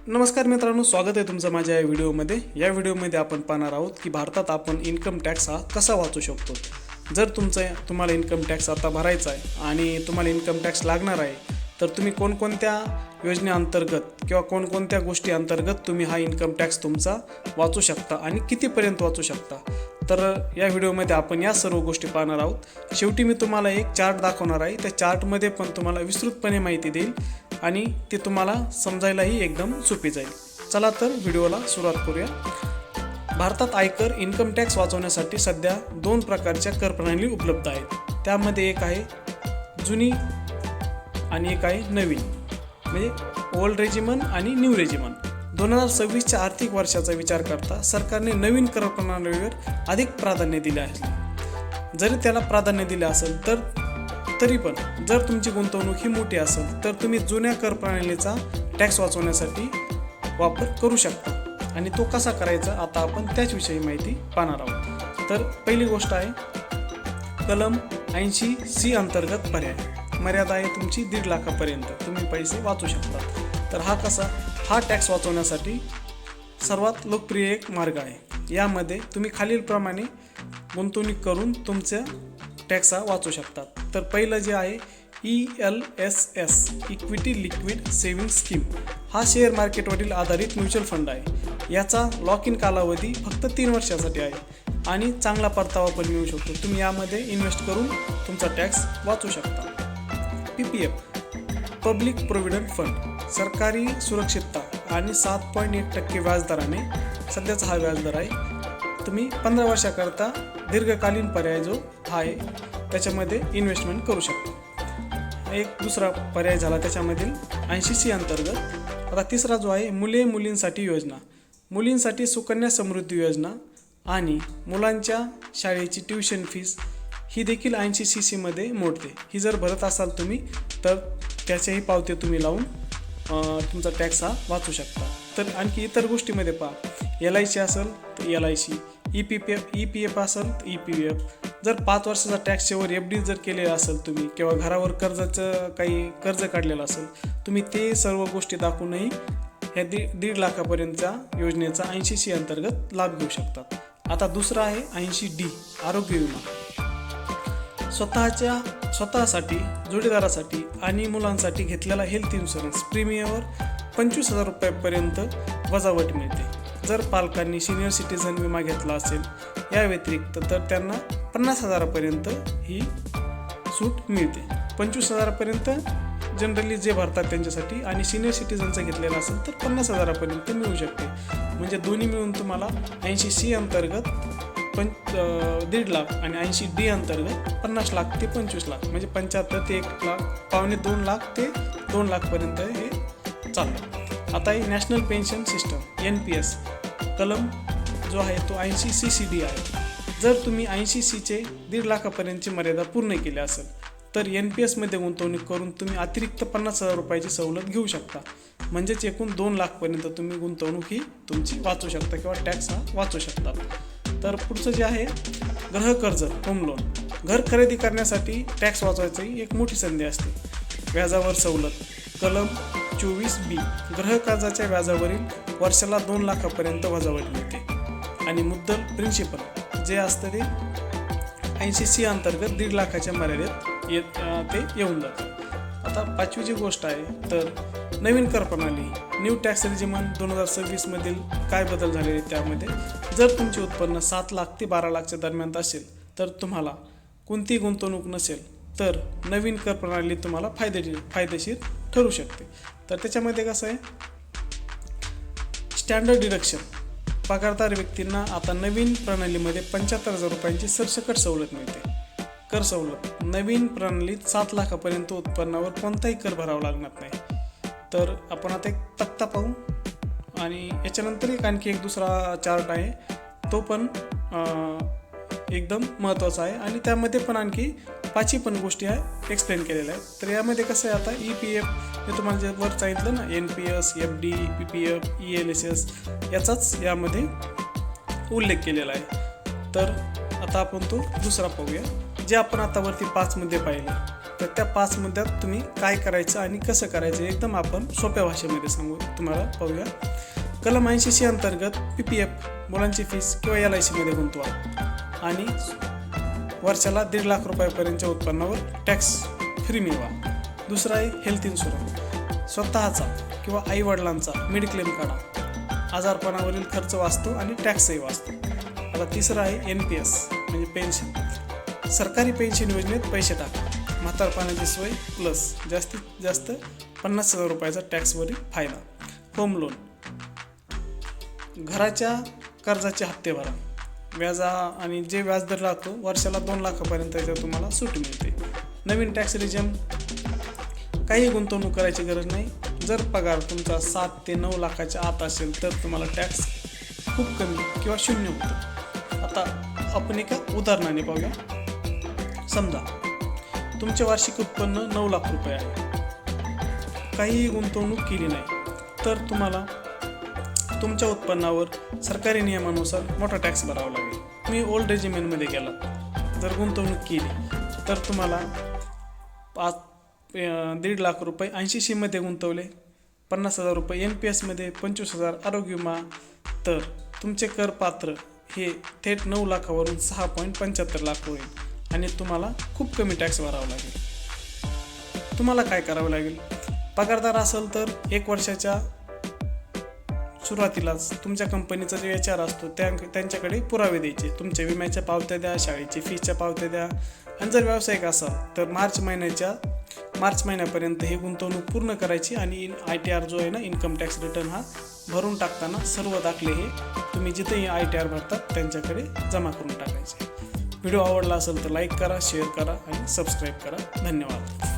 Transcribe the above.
नमस्कार मित्रांनो, स्वागत आहे तुमचं माझ्या या व्हिडिओमध्ये. या व्हिडिओमध्ये आपण पाहणार आहोत की भारतात आपण इन्कम टॅक्स हा कसा वाचू शकतो. जर तुम्हाला इन्कम टॅक्स आता भरायचा आहे आणि तुम्हाला इन्कम टॅक्स लागणार आहे, तर तुम्ही कोणकोणत्या योजनेअंतर्गत किंवा कोणकोणत्या गोष्टी अंतर्गत तुम्ही हा इन्कम टॅक्स तुमचा वाचू शकता आणि कितीपर्यंत वाचू शकता. तर या व्हिडिओमध्ये आपण या सर्व गोष्टी पाहणार आहोत. शेवटी मी तुम्हाला एक चार्ट दाखवणार आहे. त्या चार्टमध्ये पण तुम्हाला विस्तृतपणे माहिती देईल आणि ते तुम्हाला समजायलाही एकदम सोपी जाईल. चला तर व्हिडिओला सुरुवात करूया. भारतात आयकर इन्कम टॅक्स वाचवण्यासाठी सध्या 2 प्रकारच्या कर प्रणाली उपलब्ध आहेत. त्यामध्ये एक आहे जुनी आणि एक आहे नवीन, म्हणजे ओल्ड रेजिमन आणि न्यू रेजिमन. 2026च्या आर्थिक वर्षाचा विचार करता सरकारने नवीन कर प्रणालीवर अधिक प्राधान्य दिले आहे. जरी त्याला प्राधान्य दिले असेल तरी पण जर तुमची गुंतवणूक ही मोठी असेल तर तुम्ही जुन्या कर प्रणालीचा टॅक्स वाचवण्यासाठी वापर करू शकता. आणि तो कसा करायचा आता आपण त्याचविषयी माहिती पाहणार आहोत. तर पहिली गोष्ट आहे कलम 80C अंतर्गत पर्याय. मर्यादा आहे तुमची 1.5 लाखापर्यंत तुम्ही पैसे वाचू शकता. तर हा टॅक्स वाचवण्यासाठी सर्वात लोकप्रिय एक मार्ग आहे. यामध्ये तुम्ही खालीलप्रमाणे गुंतवणूक करून तुमच्या टॅक्स हा वाचू शकतात. तर पहिलं जे आहे ELSS equity liquid saving scheme. हा शेअर मार्केटवरील आधारित म्युच्युअल फंड आहे. याचा लॉक इन कालावधी फक्त 3 वर्षासाठी आहे आणि चांगला परतावा पण मिळू शकतो. तुम्ही यामध्ये इन्व्हेस्ट करून तुमचा टॅक्स वाचू शकता. PPF public provident fund. सरकारी सुरक्षितता आणि 7.1% व्याजदराने सध्याचा हा व्याजदर आहे. तुम्ही 15 वर्षाकरता दीर्घकालीन पर्याय जो आहे त्याच्यामध्ये इन्व्हेस्टमेंट करू शकता. एक दुसरा पर्याय झाला त्याच्यामधील 80C अंतर्गत. आता तिसरा जो आहे मुलींसाठी योजना. मुलींसाठी सुकन्या समृद्धी योजना आणि मुलांच्या शाळेची ट्युशन फीस ही देखील 80CC मोडते. ही जर भरत असाल तुम्ही तर त्याच्याही पावते तुम्ही लावून तुमचा टॅक्स हा वाचू शकता. तर आणखी इतर गोष्टीमध्ये पहा, LIC असेल तर LIC, EPF असेल तर EPF. जर 5 वर्षाचा टॅक्सच्यावर FD जर केलेला असेल तुम्ही किंवा घरावर काही कर्ज काढलेलं असेल, तुम्ही ते सर्व गोष्टी दाखवूनही ह्या 1.5 लाखापर्यंतच्या योजनेचा 80C अंतर्गत लाभ घेऊ शकतात. आता दुसरा आहे 80D आरोग्य विमा. स्वतःसाठी, जोडीदारासाठी आणि मुलांसाठी घेतलेला हेल्थ इन्शुरन्स प्रीमियमवर 25,000 रुपयापर्यंत वजावट मिळते. जर पालकांनी सिनियर सिटीझन विमा घेतला असेल या व्यतिरिक्त तर त्यांना 50,000पर्यंत ही सूट मिळते. 25,000पर्यंत जनरली जे भरतात त्यांच्यासाठी, आणि सिनियर सिटीझनचं घेतलेलं असेल तर 50,000पर्यंत मिळू शकते. म्हणजे दोन्ही मिळून तुम्हाला 80C अंतर्गत 1.5 लाख आणि 80D अंतर्गत 50 लाख ते 25 लाख, म्हणजे 75 ते 1 लाख, 1.25 लाख ते 2 लाखपर्यंत हे चालतं. आता ही नॅशनल पेन्शन सिस्टम NPS कलम जो आहे तो 80CCD आहे. जर तुम्ही 80Cचे 1.5 लाखापर्यंतची मर्यादा पूर्ण केली असेल तर NPSमध्ये गुंतवणूक करून तुम्ही अतिरिक्त 50,000 रुपयाची सवलत घेऊ शकता. म्हणजेच एकूण 2 लाखपर्यंत तुम्ही गुंतवणूक ही तुमची वाचू शकता किंवा टॅक्स हा वाचू शकता. तर पुढचं जे आहे गृहकर्ज होम लोन. घर खरेदी करण्यासाठी टॅक्स वाचवायची एक मोठी संधी असते. व्याजावर सवलत कलम 24B. गृहकर्जाच्या व्याजावरील वर्षाला 2 लाखापर्यंत वजावट मिळते आणि मुद्दल प्रिन्सिपल जे असतं ते 80C अंतर्गत 1.5 लाखाच्या मर्यादेत ते येऊन जातं. आता 5वी जी गोष्ट आहे तर नवीन कर प्रणाली न्यू टॅक्स रेजिमन 2026 काय बदल झालेले त्यामध्ये. जर तुमचे उत्पन्न 7 लाख ते 12 लाखच्या दरम्यान असेल तर तुम्हाला कोणतीही गुंतवणूक नसेल तर नवीन कर प्रणाली तुम्हाला फायदेशीर ठरू शकते. तर त्याच्यामध्ये कसं आहे, स्टँडर्ड डिडक्शन. पगारदार व्यक्तींना आता नवीन प्रणालीमध्ये 75,000 रुपयांची सरसकट सवलत मिळते. कर सवलत नवीन प्रणालीत 7 लाखापर्यंत उत्पन्नावर कोणताही कर भरावा लागणार नाही. तर आपण आता एक तक्ता पाहू आणि याच्यानंतर आणखी एक दुसरा चार्ट आहे, तो पण एकदम महत्त्वाचा आहे आणि त्यामध्ये पण आणखी 5ही पण गोष्टी आहे एक्सप्लेन केलेल्या आहेत. तर यामध्ये कसं आहे, आता EPF हे तुम्हाला जे वर सांगितलं ना, NPS, FD, PPF, ELSS याचाच यामध्ये उल्लेख केलेला आहे. तर आता आपण तो दुसरा पाहूया, जे आपण आता वरती 5 पाहिले. तर त्या 5 मुद्द्यात तुम्ही काय करायचं आणि कसं करायचं एकदम आपण सोप्या भाषेमध्ये सांगू तुम्हाला. पाहूया. कलम 80C अंतर्गत PPF मुलांची फीस किंवा LIC मध्ये गुंतवा आणि वर्षाला 1.5 लाख रुपयापर्यंतच्या उत्पन्नावर टॅक्स फ्री मिळवा. दुसरं आहे हेल्थ इन्शुरन्स. स्वतःचा किंवा आईवडिलांचा मेडिक्लेम काढा. आजारपणावरील खर्च वाचतो आणि टॅक्सही वाचतो. आता तिसरं आहे NPS म्हणजे पेन्शन. सरकारी पेन्शन योजनेत पैसे टाका. म्हातारपणाची सोय प्लस जास्तीत जास्त 50,000 रुपयाचा टॅक्सवरील फायदा. Home loan. घराच्या कर्जाचे हप्ते भरा. आणि जे व्याजदर लागतो वर्षाला 2 लाखापर्यंत तुम्हाला सूट मिळते. नवीन टॅक्स रिजन. काही गुंतवणूक करायची गरज नाही. जर पगार तुमचा 7 ते 9 लाखाच्या आत असेल तर तुम्हाला टॅक्स खूप कमी किंवा शून्य होतो. आता आपण एका उदाहरणाने पाहूया. समजा तुमचे वार्षिक उत्पन्न 9 लाख रुपये आहे. काहीही गुंतवणूक केली नाही तर तुम्हाला तुमच्या उत्पन्नावर सरकारी नियमानुसार मोठा टॅक्स भरावा लागेल. तुम्ही ओल्ड रेजिमेंटमध्ये गेलात जर गुंतवणूक केली तर तुम्हाला 1.5 लाख रुपये 80C मध्ये गुंतवले, 50,000 रुपये NPS मध्ये, 25,000 आरोग्य विमा, तर तुमचे करपात्र हे थेट 9 लाखावरून 6.75 लाख होईल आणि तुम्हाला खूप कमी टॅक्स भरावा लागेल. तुम्हाला काय करावं लागेल? पगारदार असेल तर 1 वर्षाच्या सुरुवातीलाच तुमच्या कंपनीचा जो HR असतो त्यांच्याकडे पुरावे द्यायचे. तुमच्या विम्याच्या पावत्या द्या, शाळेची फीच्या पावत्या द्या. आणि जर व्यावसायिक असाल तर मार्च महिन्यापर्यंत हे गुंतवणूक पूर्ण करायची आणि ITR जो आहे ना, इन्कम टॅक्स रिटर्न, हा भरून टाकताना सर्व दाखले हे तुम्ही जिथेही ITR भरतात त्यांच्याकडे जमा करून टाकायचे. व्हिडिओ आवडला असेल तर लाईक करा, शेअर करा आणि सबस्क्राईब करा. धन्यवाद.